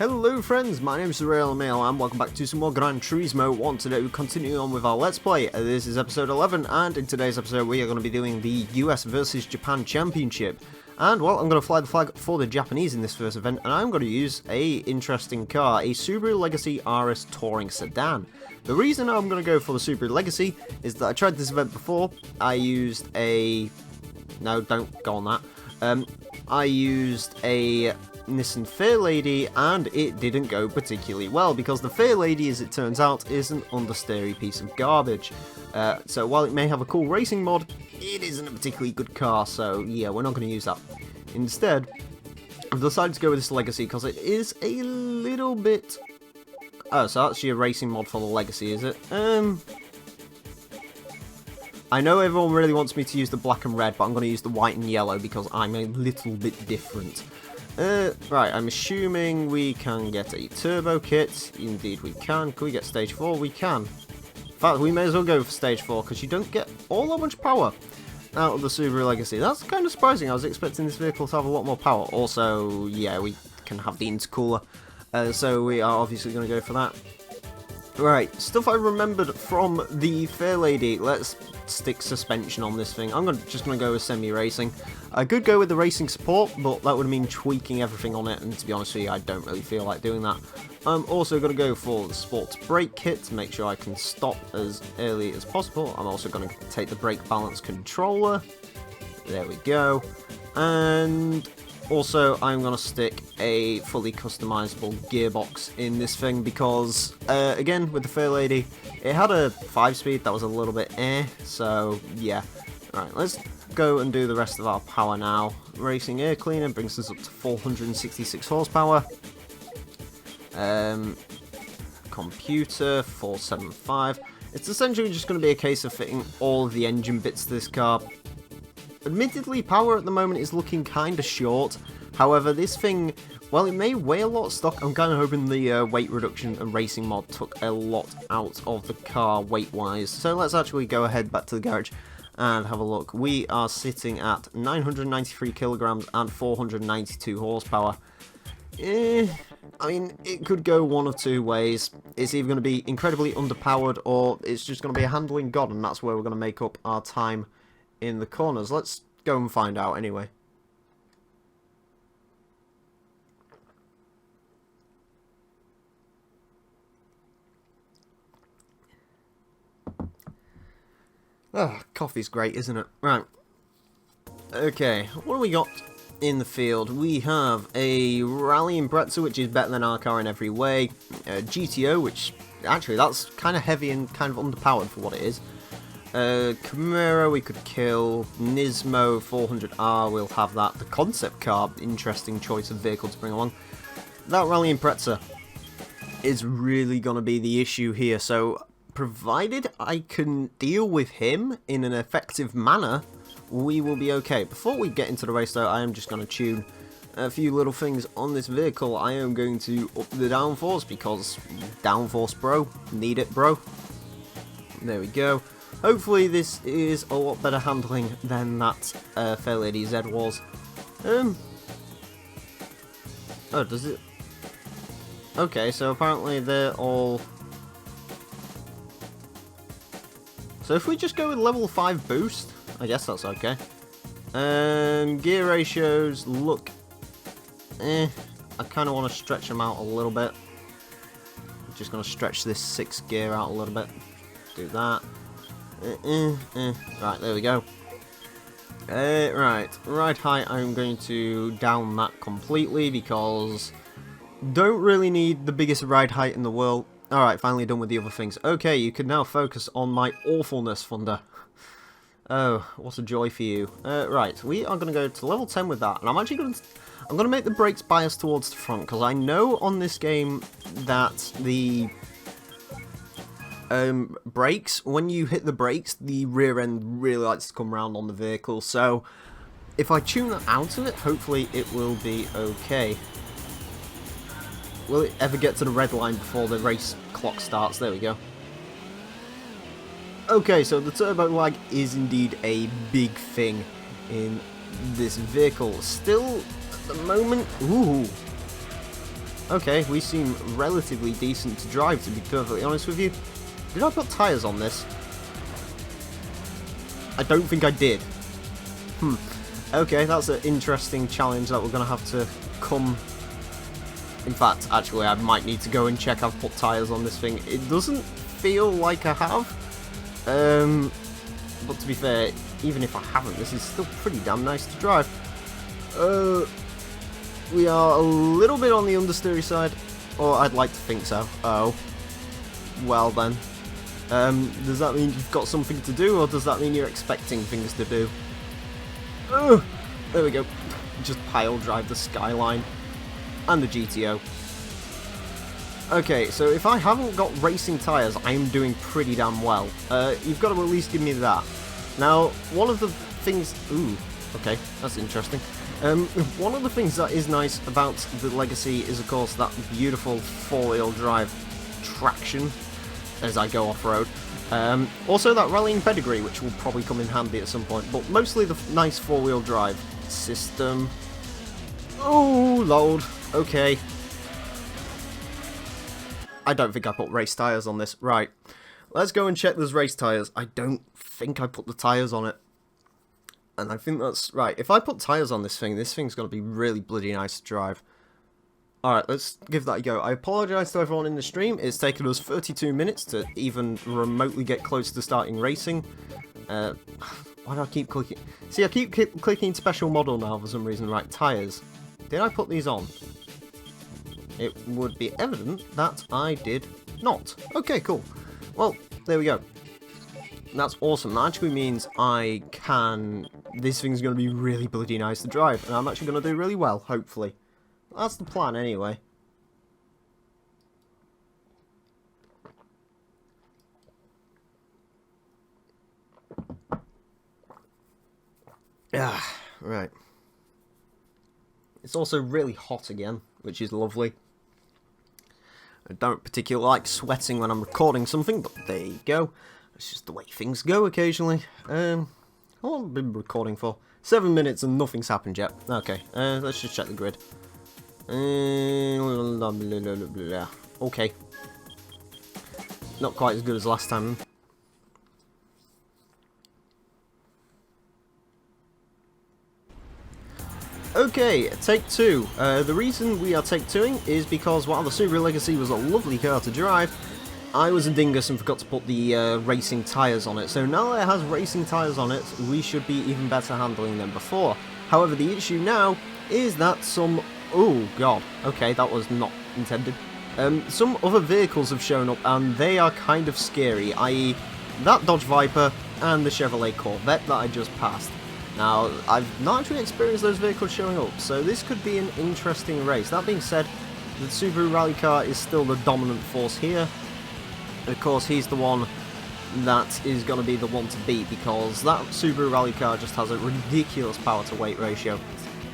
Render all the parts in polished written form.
Hello friends, my name is Emile and welcome back to some more Gran Turismo 1. Today we're continuing on with our Let's Play. This is episode 11 and in today's episode we are going to be doing the US versus Japan Championship. And well, I'm going to fly the flag for the Japanese in this first event and I'm going to use a interesting car, a Subaru Legacy RS Touring Sedan. The reason I'm going to go for the Subaru Legacy is that I tried this event before. I used a... No, don't go on that. I used a Nissan Fairlady and it didn't go particularly well because the Fairlady, as it turns out, is an understeery piece of garbage. So while it may have a cool racing mod, it isn't a particularly good car, so yeah, we're not going to use that. Instead, I've decided to go with this Legacy because it is a little bit... Oh, so that's your racing mod for the Legacy, is it? I know everyone really wants me to use the black and red, but I'm going to use the white and yellow because I'm a little bit different. Right, I'm assuming we can get a turbo kit. Indeed we can. Can we get stage 4? We can. In fact, we may as well go for stage 4 because you don't get all that much power out of the Subaru Legacy. That's kind of surprising. I was expecting this vehicle to have a lot more power. Also, yeah, we can have the intercooler. So we are obviously going to go for that. Right, stuff I remembered from the Fairlady. Let's stick suspension on this thing. I'm just going to go with semi-racing. I could go with the racing support, but that would mean tweaking everything on it, and to be honest with you, I don't really feel like doing that. I'm also going to go for the sports brake kit to make sure I can stop as early as possible. I'm also going to take the brake balance controller. There we go. And also, I'm going to stick a fully customizable gearbox in this thing because, again, with the Fairlady, it had a 5-speed that was a little bit so yeah. Alright, let's go and do the rest of our power now. Racing air cleaner brings us up to 466 horsepower. Computer, 475. It's essentially just going to be a case of fitting all of the engine bits to this car. Admittedly, power at the moment is looking kind of short. However, this thing, while it may weigh a lot of stock, I'm kind of hoping the weight reduction and racing mod took a lot out of the car weight-wise. So let's actually go ahead back to the garage and have a look. We are sitting at 993 kilograms and 492 horsepower. I mean, it could go one of two ways. It's either going to be incredibly underpowered or it's just going to be a handling god, and that's where we're going to make up our time in the corners. Let's go and find out anyway. Oh, coffee's great, isn't it? Right. Okay, what do we got in the field? We have a Rally Impreza, which is better than our car in every way. GTO, which, actually, that's kind of heavy and kind of underpowered for what it is. Camaro we could kill. Nismo 400R, we'll have that. The concept car, interesting choice of vehicle to bring along. That Rally Impreza is really going to be the issue here, so provided I can deal with him in an effective manner, we will be okay. Before we get into the race though, I am just going to tune a few little things on this vehicle. I am going to up the downforce because downforce bro, need it bro. There we go. Hopefully this is a lot better handling than that Fairlady Z was. Oh, does it? Okay, so apparently they're all... So if we just go with level 5 boost, I guess that's okay. Gear ratios look... I kind of want to stretch them out a little bit. I'm just going to stretch this 6th gear out a little bit. Do that. Right, there we go. Right, ride height, I'm going to down that completely because don't really need the biggest ride height in the world. Alright, finally done with the other things. Okay, you can now focus on my awfulness, Thunder. Oh, what a joy for you. Right, we are going to go to level 10 with that, and I'm actually going to make the brakes bias towards the front, because I know on this game that the brakes, when you hit the brakes, the rear end really likes to come round on the vehicle, so if I tune that out of it, hopefully it will be okay. Will it ever get to the red line before the race clock starts? There we go. Okay, so the turbo lag is indeed a big thing in this vehicle. Still, at the moment, ooh, Okay, we seem relatively decent to drive, to be perfectly honest with you. Did I put tyres on this? I don't think I did. Okay, that's an interesting challenge that we're going to have to come... In fact, actually, I might need to go and check I've put tyres on this thing. It doesn't feel like I have. But to be fair, even if I haven't, this is still pretty damn nice to drive. We are a little bit on the understeery side. Or I'd like to think so. Oh. Well then. Does that mean you've got something to do, or does that mean you're expecting things to do? There we go. Just pile drive the Skyline and the GTO. Okay, so if I haven't got racing tyres, I am doing pretty damn well. You've got to at least give me that. Now, one of the things... Ooh, okay, that's interesting. One of the things that is nice about the Legacy is, of course, that beautiful four-wheel drive traction as I go off-road. Also that rallying pedigree, which will probably come in handy at some point, but mostly the nice four-wheel drive system. Oh, Lord. Okay. I don't think I put race tyres on this. Right. Let's go and check those race tyres. I don't think I put the tyres on it. And I think that's... Right, if I put tyres on this thing's going to be really bloody nice to drive. Alright, let's give that a go. I apologise to everyone in the stream. It's taken us 32 minutes to even remotely get close to starting racing. Why do I keep clicking? See, I keep clicking special model now for some reason. Right, tyres. Did I put these on? It would be evident that I did not. Okay, cool. Well, there we go. That's awesome. That actually means I can... This thing's going to be really bloody nice to drive. And I'm actually going to do really well, hopefully. That's the plan, anyway. Ah, right. It's also really hot again, which is lovely. I don't particularly like sweating when I'm recording something, but there you go. It's just the way things go occasionally. How long have I been recording for? 7 minutes and nothing's happened yet. Okay, let's just check the grid. Okay. Not quite as good as last time. Okay, take two. The reason we are take twoing is because while the Subaru Legacy was a lovely car to drive, I was a dingus and forgot to put the racing tyres on it. So now that it has racing tyres on it, we should be even better handling them before. However, the issue now is that some... Oh, God. Okay, that was not intended. Some other vehicles have shown up, and they are kind of scary, i.e. that Dodge Viper and the Chevrolet Corvette that I just passed. Now, I've not actually experienced those vehicles showing up, so this could be an interesting race. That being said, the Subaru Rally car is still the dominant force here. Of course, he's the one that is going to be the one to beat, because that Subaru Rally car just has a ridiculous power-to-weight ratio.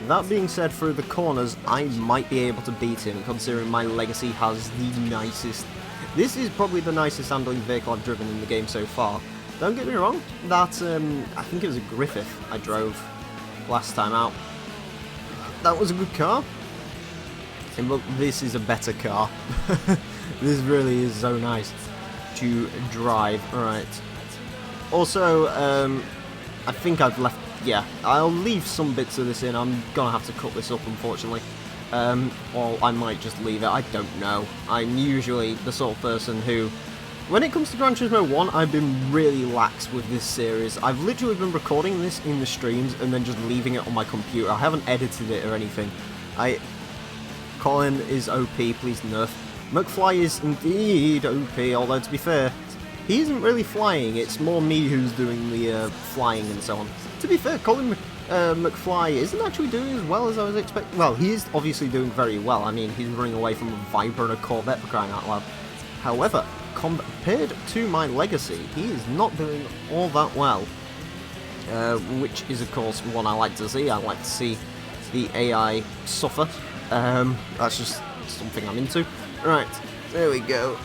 That being said, through the corners, I might be able to beat him, considering my Legacy has the nicest... This is probably the nicest handling vehicle I've driven in the game so far. Don't get me wrong, that, I think it was a Griffith I drove last time out. That was a good car. And look, this is a better car. This really is so nice to drive. Alright. Also, I think I've left... Yeah, I'll leave some bits of this in. I'm gonna have to cut this up, unfortunately. Or I might just leave it. I don't know. I'm usually the sort of person who... When it comes to Gran Turismo 1, I've been really lax with this series. I've literally been recording this in the streams and then just leaving it on my computer. I haven't edited it or anything. Colin is OP, please nerf. McFly is indeed OP, although to be fair, he isn't really flying. It's more me who's doing the flying and so on. To be fair, Colin McFly isn't actually doing as well as I was expecting. Well, he is obviously doing very well. I mean, he's running away from a Viper and a Corvette for crying out loud. However, compared to my Legacy, he is not doing all that well. Which is, of course, one I like to see. I like to see the AI suffer. That's just something I'm into. Right, there we go.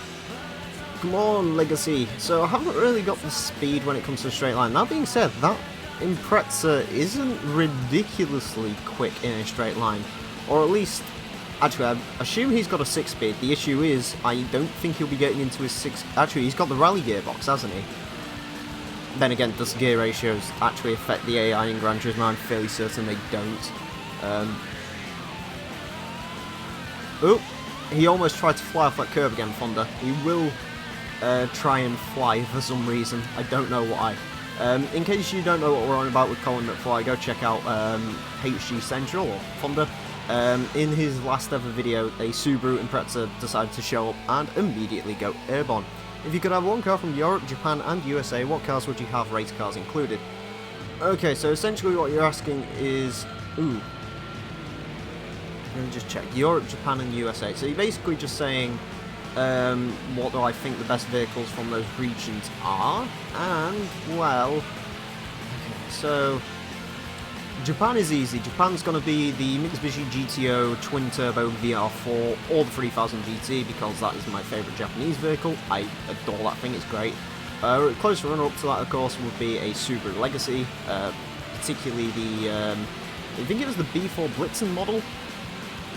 Come on, Legacy. So I haven't really got the speed when it comes to a straight line. That being said, that Impreza isn't ridiculously quick in a straight line. Or at least Actually, I assume he's got a 6-speed. The issue is, I don't think he'll be getting into his 6... Actually, he's got the rally gearbox, hasn't he? Then again, does gear ratios actually affect the AI in Gran Turismo? I'm fairly certain they don't. Oh, he almost tried to fly off that curve again, Fonda. He will try and fly for some reason. I don't know why. In case you don't know what we're on about with Colin McFly, go check out HG Central, or Fonda. In his last ever video, a Subaru Impreza decided to show up and immediately go airborne. If you could have one car from Europe, Japan and USA, what cars would you have, race cars included? Okay, so essentially what you're asking is... Ooh. Let me just check. Europe, Japan and USA. So you're basically just saying, what do I think the best vehicles from those regions are? And, well... Okay, so... Japan is easy. Japan's going to be the Mitsubishi GTO Twin Turbo VR4 or the 3000 GT because that is my favourite Japanese vehicle. I adore that thing, it's great. Close runner-up to that, of course, would be a Subaru Legacy, particularly the, I think it was the B4 Blitzen model.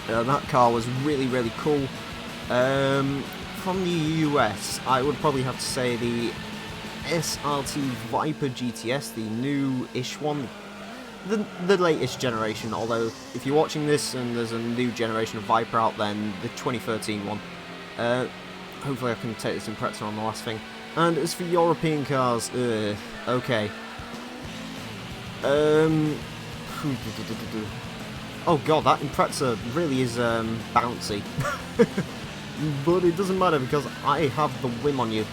That car was really, really cool. From the US, I would probably have to say the SRT Viper GTS, the new-ish one. The latest generation, although if you're watching this and there's a new generation of Viper out, then the 2013 one. Hopefully I can take this Impreza on the last thing. And as for European cars, okay. Oh god, that Impreza really is bouncy. But it doesn't matter because I have the whim on you.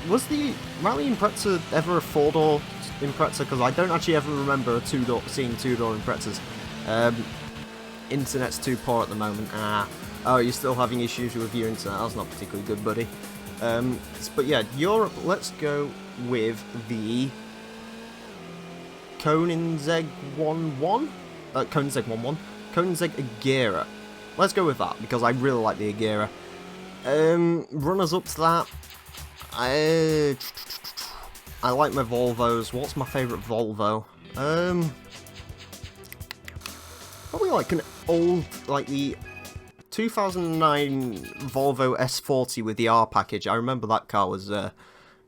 Was the Rally Impreza ever a 4-door Impreza? Because I don't actually ever remember seeing 2-door Imprezas. Internet's too poor at the moment. Oh, you're still having issues with your internet. That's not particularly good, buddy. But yeah, Europe. Let's go with the Koenigsegg 11. Koenigsegg 11. Koenigsegg Agera. Let's go with that because I really like the Agera. Runners up to that. I like my Volvos. What's my favourite Volvo? Probably like an old, like the 2009 Volvo S40 with the R package. I remember that car was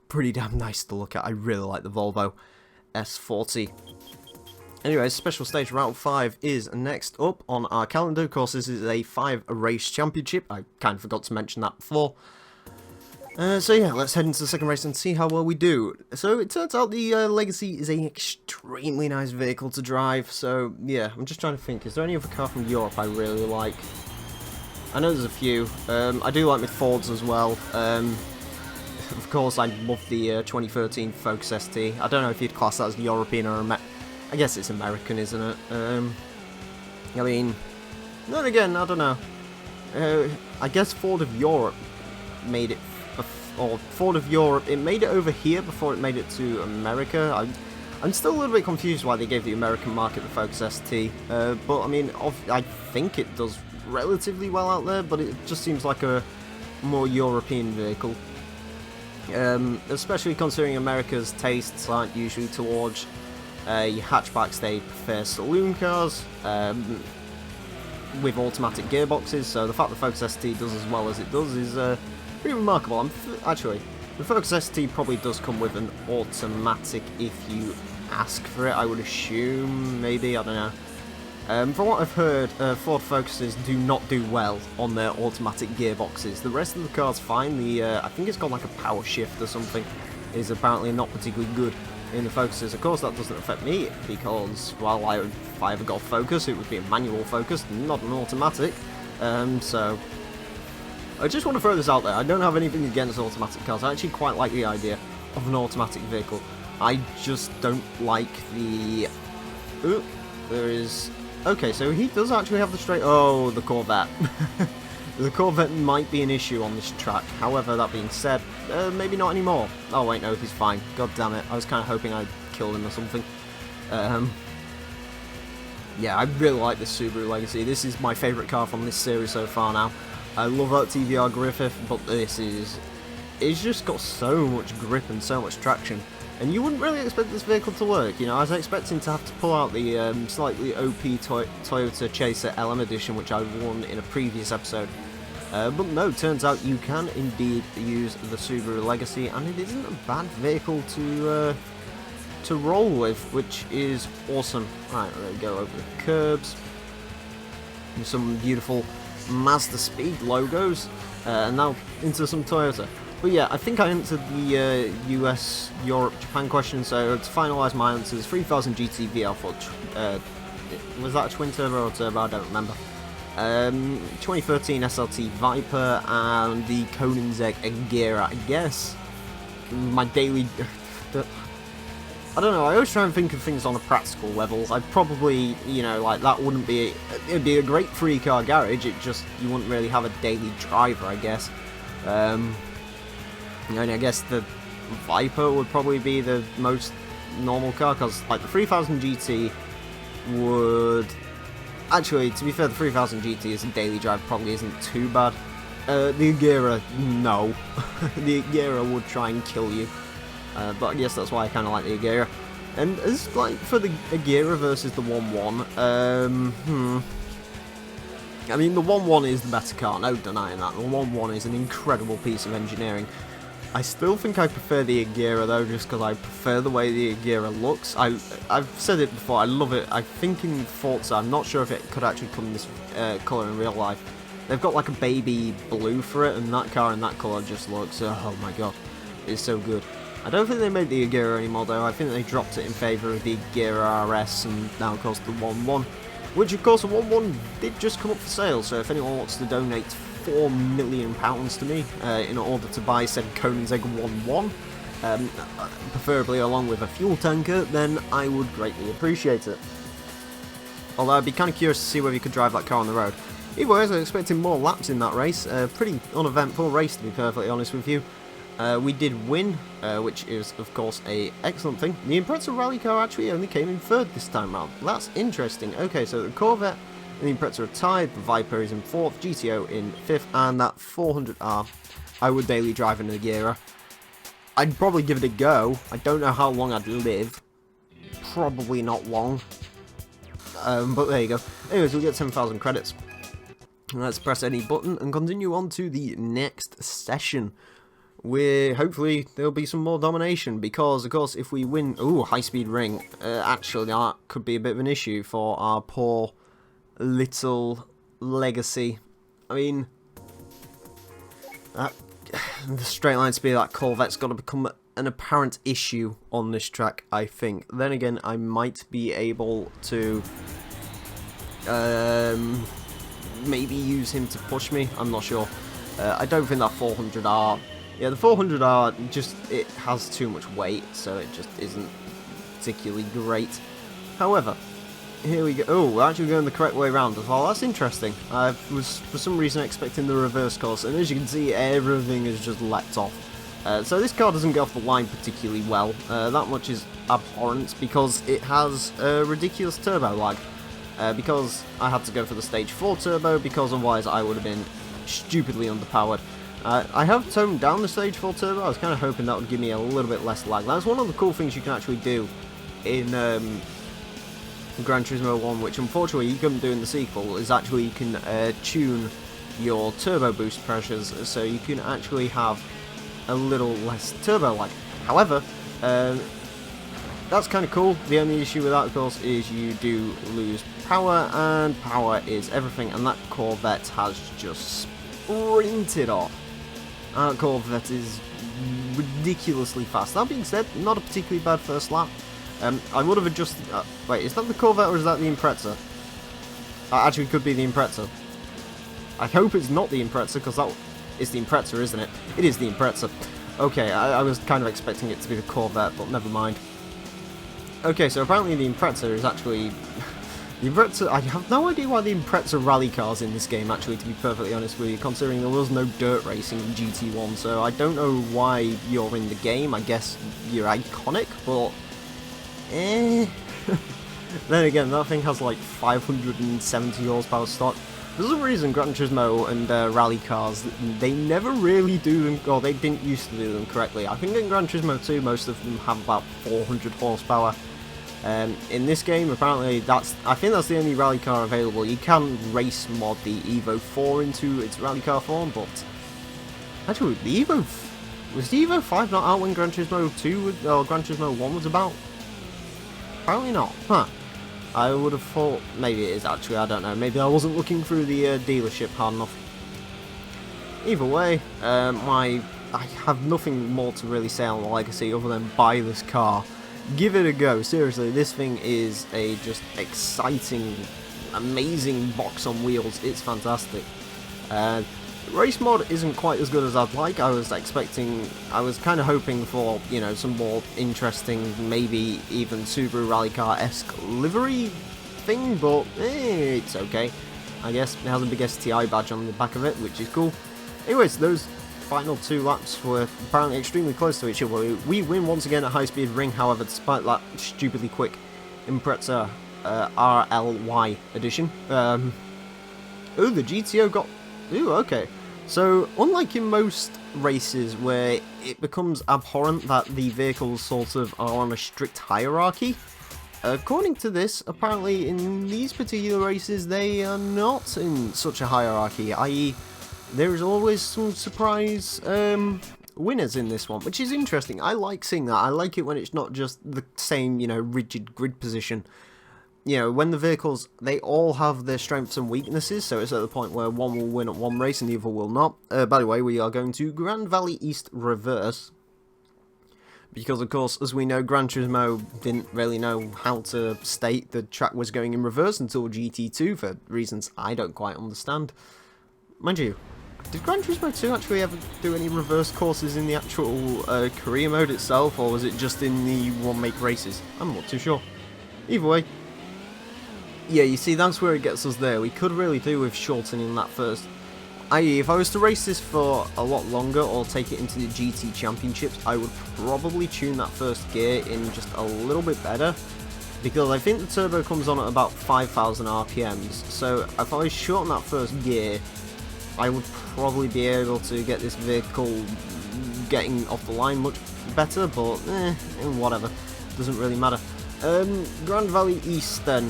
pretty damn nice to look at. I really like the Volvo S40. Anyway, Special Stage Round 5 is next up on our calendar. Of course, this is a 5-race championship. I kind of forgot to mention that before. So yeah, let's head into the second race and see how well we do. So it turns out the Legacy is an extremely nice vehicle to drive. So yeah, I'm just trying to think, is there any other car from Europe I really like? I know there's a few. I do like my Fords as well. Of course, I love the 2013 Focus ST. I don't know if you'd class that as European or I guess it's American, isn't it? I mean, then again, I don't know. I guess Ford of Europe made it, or Ford of Europe, it made it over here before it made it to America. I'm still a little bit confused why they gave the American market the Focus ST, but I mean, I think it does relatively well out there, but it just seems like a more European vehicle. Especially considering America's tastes aren't usually towards your hatchbacks. They prefer saloon cars with automatic gearboxes, so the fact the Focus ST does as well as it does is pretty remarkable. Actually, the Focus ST probably does come with an automatic if you ask for it, I would assume, maybe, I don't know. From what I've heard, Ford Focuses do not do well on their automatic gearboxes. The rest of the car's fine. The I think it's got like a power shift or something, is apparently not particularly good in the Focuses. Of course, that doesn't affect me because, well, if I ever got a Focus, it would be a manual Focus, not an automatic. So I just want to throw this out there. I don't have anything against automatic cars. I actually quite like the idea of an automatic vehicle. I just don't like the... Ooh, there is... Okay, so he does actually have the straight... Oh, the Corvette. The Corvette might be an issue on this track. However, that being said, maybe not anymore. Oh, wait, no, he's fine. God damn it. I was kind of hoping I'd killed him or something. Yeah, I really like this Subaru Legacy. This is my favourite car from this series so far now. I love that TVR Griffith, but this is... It's just got so much grip and so much traction. And you wouldn't really expect this vehicle to work, you know. I was expecting to have to pull out the slightly OP Toyota Chaser LM Edition, which I won in a previous episode. But no, turns out you can indeed use the Subaru Legacy, and it isn't a bad vehicle to roll with, which is awesome. Right, we're gonna go over the curbs. Some beautiful Mazda Speed logos, and now into some Toyota. But yeah, I think I answered the US, Europe, Japan question, so to finalise my answers, 3000 GT VR4, was that a twin turbo or turbo? I don't remember. 2013 SLT Viper, and the Koenigsegg Agera, I guess. My daily... I don't know, I always try and think of things on a practical level. I'd probably, you know, like, that wouldn't be... It'd be a great three-car garage, it just... You wouldn't really have a daily driver, I guess. And I guess the Viper would probably be the most normal car, because, like, the 3000 GT would... Actually, to be fair, the 3000 GT as a daily drive probably isn't too bad. The Agera, no. The Agera would try and kill you. But I guess that's why I kind of like the Agera. And as like for the Agera versus the 1.1, I mean, the 1.1 is the better car, no denying that. The 1.1 is an incredible piece of engineering. I still think I prefer the Agera though, just because I prefer the way the Agera looks. I've said it before, I love it. I think in Forza, I'm not sure if it could actually come in this colour in real life. They've got like a baby blue for it, and that car in that colour just looks, oh my god, it's so good. I don't think they made the Agera anymore though, I think they dropped it in favour of the Agera RS, and now of course the 1.1. Which of course the 1.1 did just come up for sale, so if anyone wants to donate £4 million to me in order to buy said Koenigsegg 1.1, preferably along with a fuel tanker, then I would greatly appreciate it. Although I'd be kind of curious to see whether you could drive that car on the road. Either way, I was expecting more laps in that race. Pretty uneventful race, to be perfectly honest with you. We did win, which is of course a excellent thing. The Impreza rally car actually only came in third this time round. That's interesting. Okay, so the Corvette and the Impreza are tied, the Viper is in 4th, GTO in 5th, and that 400R I would daily drive in the Agera. I'd probably give it a go. I don't know how long I'd live. Probably not long. But there you go. Anyways, we'll get 10,000 credits. Let's press any button and continue on to the next session, where hopefully there'll be some more domination, because of course if we win... Ooh, high-speed ring. Actually, that could be a bit of an issue for our poor little Legacy. I mean, the straight line speed of that Corvette's got to become an apparent issue on this track, I think. Then again, I might be able to maybe use him to push me, I'm not sure. I don't think that 400R... Yeah, the 400R, just, it has too much weight, so it just isn't particularly great. However, here we go. Oh, we're actually going the correct way around as well. That's interesting. I was, for some reason, expecting the reverse course, and as you can see, everything is just leapt off. So this car doesn't get off the line particularly well. That much is abhorrent, because it has a ridiculous turbo lag. Because I had to go for the stage 4 turbo, because otherwise I would have been stupidly underpowered. I have toned down the stage 4 turbo. I was kind of hoping that would give me a little bit less lag. That's one of the cool things you can actually do in Gran Turismo 1, which unfortunately you couldn't do in the sequel, is actually you can tune your turbo boost pressures, so you can actually have a little less turbo lag. However, that's kind of cool. The only issue with that, of course, is you do lose power, and power is everything, and that Corvette has just sprinted off. That Corvette is ridiculously fast. That being said, not a particularly bad first lap. I would have adjusted... wait, is that the Corvette or is that the Impreza? That actually could be the Impreza. I hope it's not the Impreza, because that is the Impreza, isn't it? It is the Impreza. Okay, I was kind of expecting it to be the Corvette, but never mind. Okay, so apparently the Impreza is actually... The Impreza, I have no idea why the Impreza rally car's in this game, actually, to be perfectly honest with you, considering there was no dirt racing in GT1, so I don't know why you're in the game. I guess you're iconic, but... Then again, that thing has like 570 horsepower stock. For some reason, Gran Turismo and rally cars, they never really do them, or they didn't used to do them correctly. I think in Gran Turismo 2, most of them have about 400 horsepower. In this game, apparently, I think that's the only rally car available. You can race mod the Evo 4 into its rally car form, but actually, was the Evo 5 not out when Gran Turismo 2 or Gran Turismo 1 was about? Apparently not. Huh. I would have thought maybe it is actually, I don't know. Maybe I wasn't looking through the dealership hard enough. Either way, I have nothing more to really say on the Legacy other than buy this car. Give it a go. Seriously, this thing is a just exciting, amazing box on wheels. It's fantastic. Race mod isn't quite as good as I'd like. I was kind of hoping for, you know, some more interesting, maybe even Subaru Rally Car-esque livery thing, but it's okay. I guess it has a big STI badge on the back of it, which is cool. Anyways, those final 2 laps were apparently extremely close to each other. We win once again at high speed ring, however, despite that stupidly quick Impreza RLY edition. Oh, the GTO got... Ooh, okay. So, unlike in most races where it becomes abhorrent that the vehicles sort of are on a strict hierarchy, according to this, apparently in these particular races they are not in such a hierarchy, i.e. there is always some surprise winners in this one, which is interesting. I like seeing that. I like it when it's not just the same, you know, rigid grid position. You know, when the vehicles, they all have their strengths and weaknesses, so it's at the point where one will win at one race and the other will not. By the way, we are going to Grand Valley East Reverse, because of course, as we know, Gran Turismo didn't really know how to state the track was going in reverse until GT2, for reasons I don't quite understand. Mind you, did Gran Turismo 2 actually ever do any reverse courses in the actual career mode itself, or was it just in the one-make races? I'm not too sure. Either way, yeah, you see, that's where it gets us there. We could really do with shortening that first. I.e., if I was to race this for a lot longer or take it into the GT Championships, I would probably tune that first gear in just a little bit better, because I think the turbo comes on at about 5,000 RPMs, so if I shorten that first gear, I would probably be able to get this vehicle getting off the line much better, but whatever, doesn't really matter. Grand Valley East then.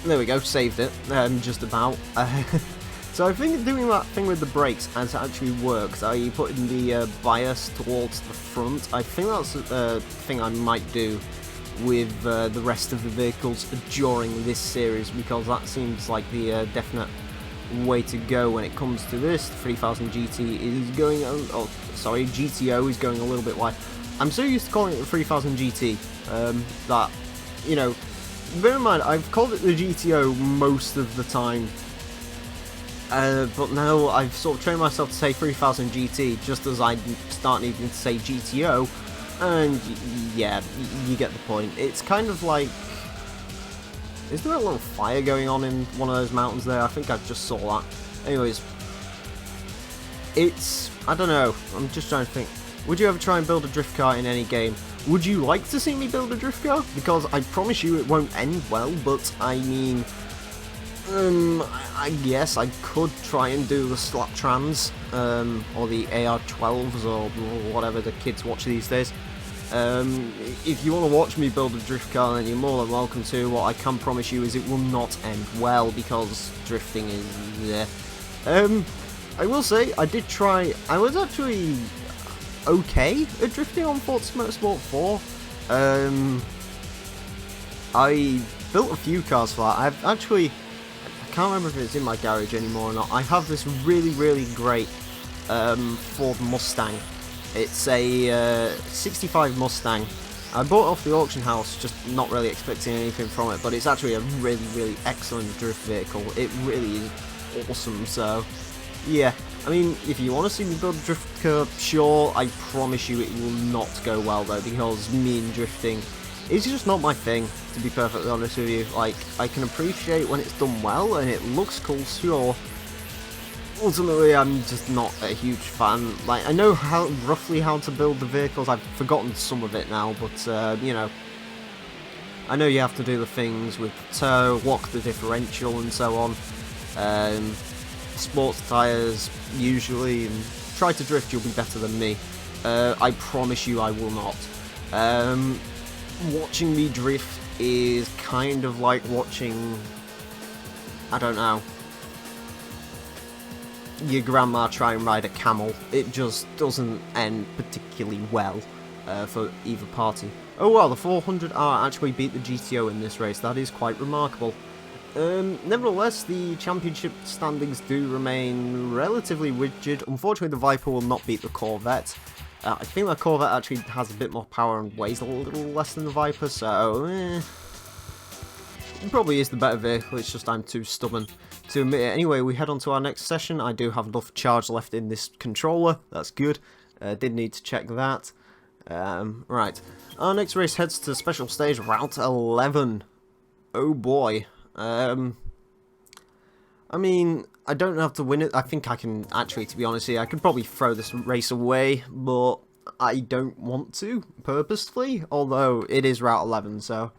There we go, saved it, just about. So I think doing that thing with the brakes has actually worked, i.e. putting the bias towards the front. I think that's a thing I might do with the rest of the vehicles during this series, because that seems like the definite way to go when it comes to this. 3000 GT is going, GTO is going a little bit wide. I'm so used to calling it the 3000 GT that, you know, bear in mind, I've called it the GTO most of the time, but now I've sort of trained myself to say 3000 GT just as I start needing to say GTO, and yeah, you get the point. It's kind of like, is there a little fire going on in one of those mountains there? I think I just saw that. Anyways, it's, I don't know, I'm just trying to think. Would you ever try and build a drift car in any game? Would you like to see me build a drift car? Because I promise you it won't end well, but I mean, I guess I could try and do the Slap Trans, or the AR-12s, or whatever the kids watch these days. If you want to watch me build a drift car, then you're more than welcome to. What I can promise you is it will not end well, because drifting is I will say, I did try, I was actually okay at drifting on Forza Motorsport 4. I built a few cars for that. I've actually, I can't remember if it's in my garage anymore or not. I have this really, really great Ford Mustang. It's a 65 Mustang. I bought it off the auction house, just not really expecting anything from it, but it's actually a really, really excellent drift vehicle. It really is awesome, so yeah. I mean, if you want to see me build a drift car, sure, I promise you it will not go well though, because me and drifting is just not my thing, to be perfectly honest with you. Like, I can appreciate when it's done well and it looks cool, sure. Ultimately, I'm just not a huge fan. Like, I know roughly how to build the vehicles. I've forgotten some of it now, but you know, I know you have to do the things with the toe, lock the differential and so on. Sports tyres, usually, and try to drift, you'll be better than me. I promise you I will not. Watching me drift is kind of like watching, I don't know, your grandma try and ride a camel. It just doesn't end particularly well for either party. Oh well, the 400R actually beat the GTO in this race. That is quite remarkable. Nevertheless, the championship standings do remain relatively rigid. Unfortunately, the Viper will not beat the Corvette. I think the Corvette actually has a bit more power and weighs a little less than the Viper, so it probably is the better vehicle. It's just I'm too stubborn to admit it. Anyway, we head on to our next session. I do have enough charge left in this controller. That's good. Did need to check that. Right. Our next race heads to special stage Route 11. Oh boy. I mean, I don't have to win it. I think I can, actually, to be honest here, I could probably throw this race away, but I don't want to, purposefully, although it is Route 11, so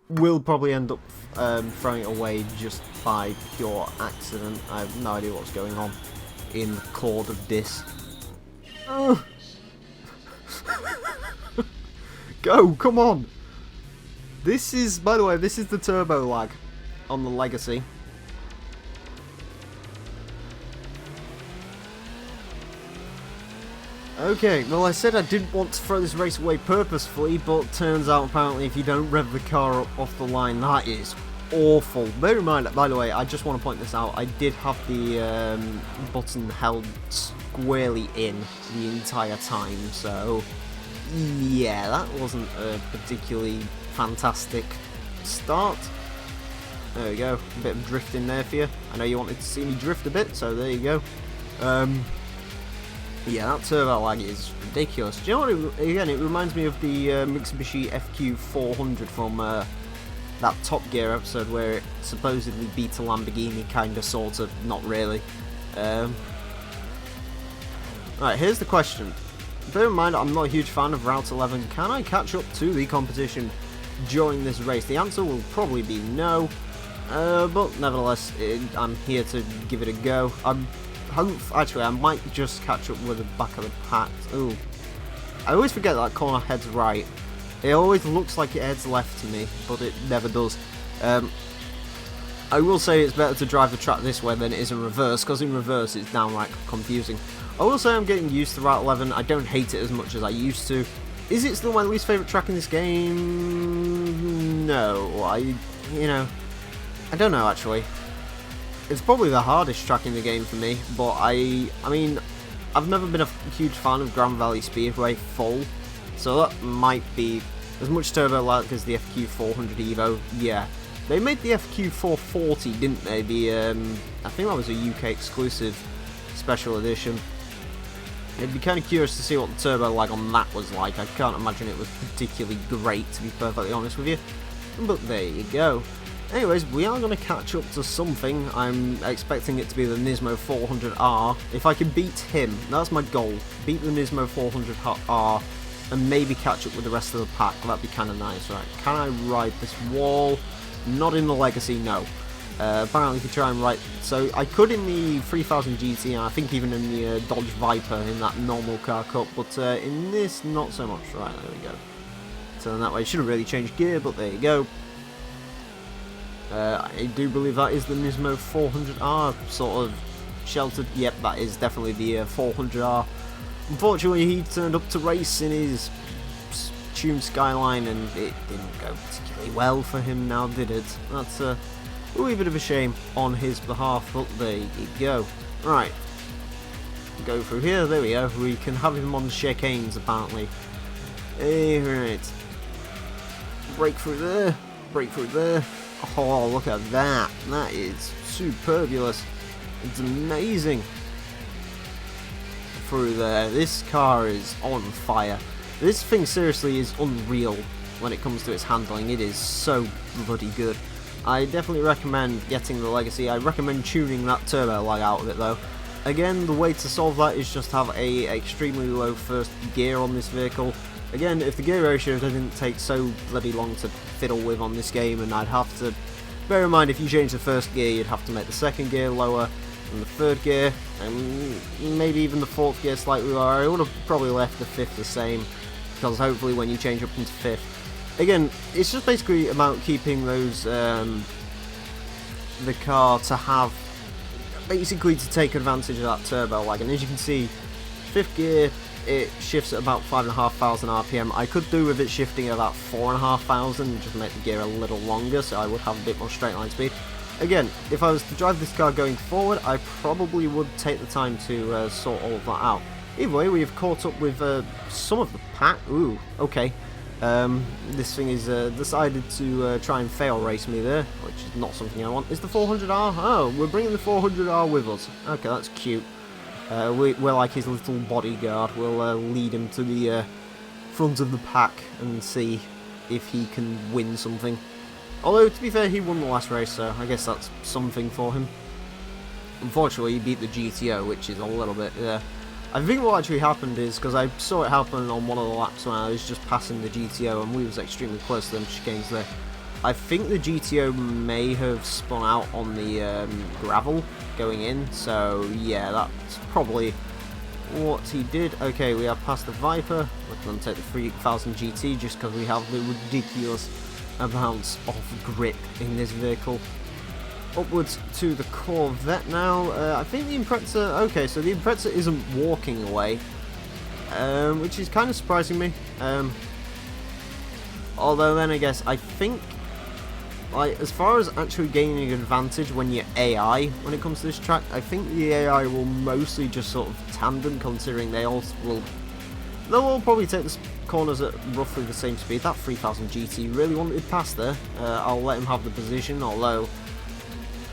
we'll probably end up throwing it away just by pure accident. I have no idea what's going on in the chord of this. Go, come on! This is, by the way, this is the turbo lag on the Legacy. Okay, well I said I didn't want to throw this race away purposefully, but turns out apparently if you don't rev the car up off the line, that is awful. Bear in mind, by the way, I just want to point this out, I did have the button held squarely in the entire time, so yeah, that wasn't a particularly fantastic start. There we go, a bit of drifting there for you. I know you wanted to see me drift a bit, so there you go. Yeah, that turbo lag is ridiculous. Do you know what, again, it reminds me of the Mitsubishi FQ400 from that Top Gear episode where it supposedly beat a Lamborghini, kinda, sorta, not really. Right, here's the question. Bear in mind, I'm not a huge fan of Route 11. Can I catch up to the competition during this race? The answer will probably be no. But nevertheless, I'm here to give it a go. Actually, I might just catch up with the back of the pack. Ooh. I always forget that corner heads right. It always looks like it heads left to me, but it never does. I will say it's better to drive the track this way than it is in reverse, because in reverse it's downright confusing. I will say I'm getting used to Route 11. I don't hate it as much as I used to. Is it still my least favourite track in this game? No. I don't know, actually. It's probably the hardest track in the game for me, but I mean, I've never been a huge fan of Grand Valley Speedway full, so that might be as much turbo lag as the FQ400 Evo. Yeah, they made the FQ440, didn't they? I think that was a UK exclusive special edition. I'd be kind of curious to see what the turbo lag on that was like. I can't imagine it was particularly great, to be perfectly honest with you, but there you go. Anyways, we are going to catch up to something. I'm expecting it to be the Nismo 400R. If I can beat him, that's my goal. Beat the Nismo 400R and maybe catch up with the rest of the pack. That'd be kind of nice, right? Can I ride this wall? Not in the Legacy, no. Apparently if you try and ride... So I could in the 3000 GT and I think even in the Dodge Viper in that normal car cup, but in this, not so much. Right, there we go. Turn that way. Shouldn't really change gear, but there you go. I do believe that is the Nismo 400R sort of sheltered. Yep, that is definitely the 400R. Unfortunately, he turned up to race in his tuned Skyline and it didn't go particularly well for him now, did it? That's a wee bit of a shame on his behalf, but there you go. Right, go through here, there we go. We can have him on the chicanes apparently. Right, break through there, break through there. Oh, look at that. That is superbulous. It's amazing. Through there. This car is on fire. This thing seriously is unreal when it comes to its handling. It is so bloody good. I definitely recommend getting the Legacy. I recommend tuning that turbo lag out of it though. Again, the way to solve that is just have a extremely low first gear on this vehicle. Again, if the gear ratio didn't take so bloody long to fiddle with on this game, and I'd have to bear in mind if you change the first gear, you'd have to make the second gear lower than the third gear, and maybe even the fourth gear slightly lower. I would have probably left the fifth the same, because hopefully when you change up into fifth, again, it's just basically about keeping those the car to have basically to take advantage of that turbo lag. And as you can see, fifth gear, it shifts at about 5,500 RPM. I could do with it shifting at about 4,500 and just make the gear a little longer, so I would have a bit more straight line speed. Again, if I was to drive this car going forward, I probably would take the time to sort all of that out. Either way, we have caught up with some of the pack. Ooh, okay. This thing is decided to try and fail race me there, which is not something I want. Is the 400R? Oh, we're bringing the 400R with us. Okay, that's cute. We're like his little bodyguard. We'll lead him to the front of the pack and see if he can win something. Although, to be fair, he won the last race, so I guess that's something for him. Unfortunately, he beat the GTO, which is a little bit... I think what actually happened is, because I saw it happen on one of the laps when I was just passing the GTO, and we was extremely close to them chicanes there. I think the GTO may have spun out on the gravel going in, so yeah, that's probably what he did. Okay, we have passed the Viper. We're going to take the 3000 GT just because we have the ridiculous amounts of grip in this vehicle. Upwards to the Corvette now. I think the Impreza... Okay, so the Impreza isn't walking away, which is kind of surprising me. Although then I guess I think, like, as far as actually gaining an advantage when you're AI when it comes to this track, I think the AI will mostly just sort of tandem, considering they'll all probably take the corners at roughly the same speed. That 3000 GT really wanted past there. I'll let him have the position, although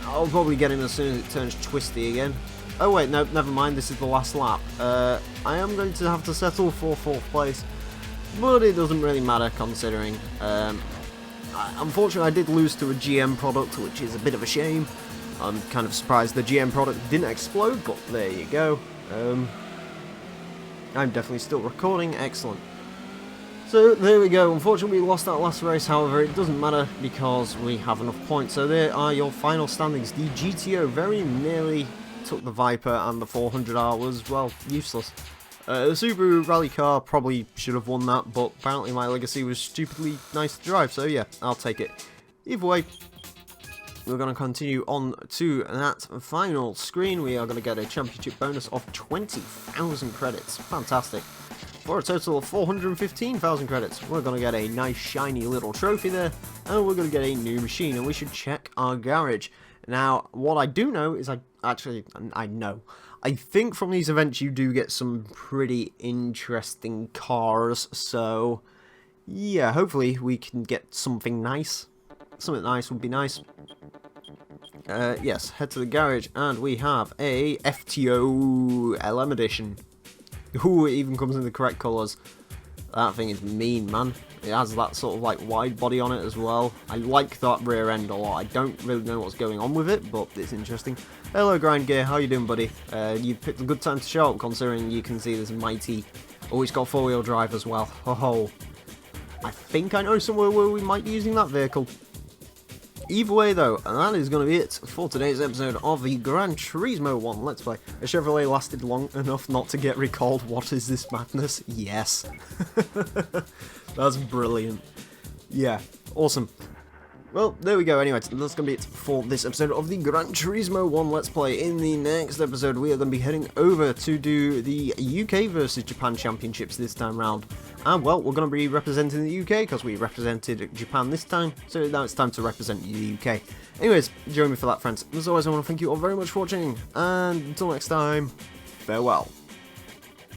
I'll probably get him as soon as it turns twisty again. Oh wait, no, never mind, this is the last lap. I am going to have to settle for 4th place, but it doesn't really matter considering. Unfortunately, I did lose to a GM product, which is a bit of a shame. I'm kind of surprised the GM product didn't explode, but there you go. I'm definitely still recording, excellent. So there we go. Unfortunately, we lost that last race. However, it doesn't matter because we have enough points. So there are your final standings. The GTO very nearly took the Viper, and the 400R was, well, useless. The Subaru rally car probably should have won that, but apparently my Legacy was stupidly nice to drive. So yeah, I'll take it. Either way, we're going to continue on to that final screen. We are going to get a championship bonus of 20,000 credits. Fantastic. For a total of 415,000 credits. We're going to get a nice shiny little trophy there, and we're going to get a new machine, and we should check our garage. Now, what I do know is I think from these events you do get some pretty interesting cars, so yeah, hopefully we can get something nice. Something nice would be nice. Yes, head to the garage, and we have a FTO LM edition. Ooh, it even comes in the correct colours. That thing is mean, man. It has that sort of like wide body on it as well. I like that rear end a lot. I don't really know what's going on with it, but it's interesting. Hello, Grind Gear. How you doing, buddy? You picked a good time to show up, considering you can see this mighty... Oh, it's got 4-wheel drive as well. Ho-ho. I think I know somewhere where we might be using that vehicle. Either way though, and that is going to be it for today's episode of the Gran Turismo 1 Let's Play. A Chevrolet lasted long enough not to get recalled. What is this madness? Yes. That's brilliant. Yeah, awesome. Well, there we go. Anyway, that's going to be it for this episode of the Gran Turismo 1 Let's Play. In the next episode, we are going to be heading over to do the UK versus Japan Championships this time round. And, well, we're going to be representing the UK because we represented Japan this time. So now it's time to represent the UK. Anyways, join me for that, friends. As always, I want to thank you all very much for watching. And until next time, farewell.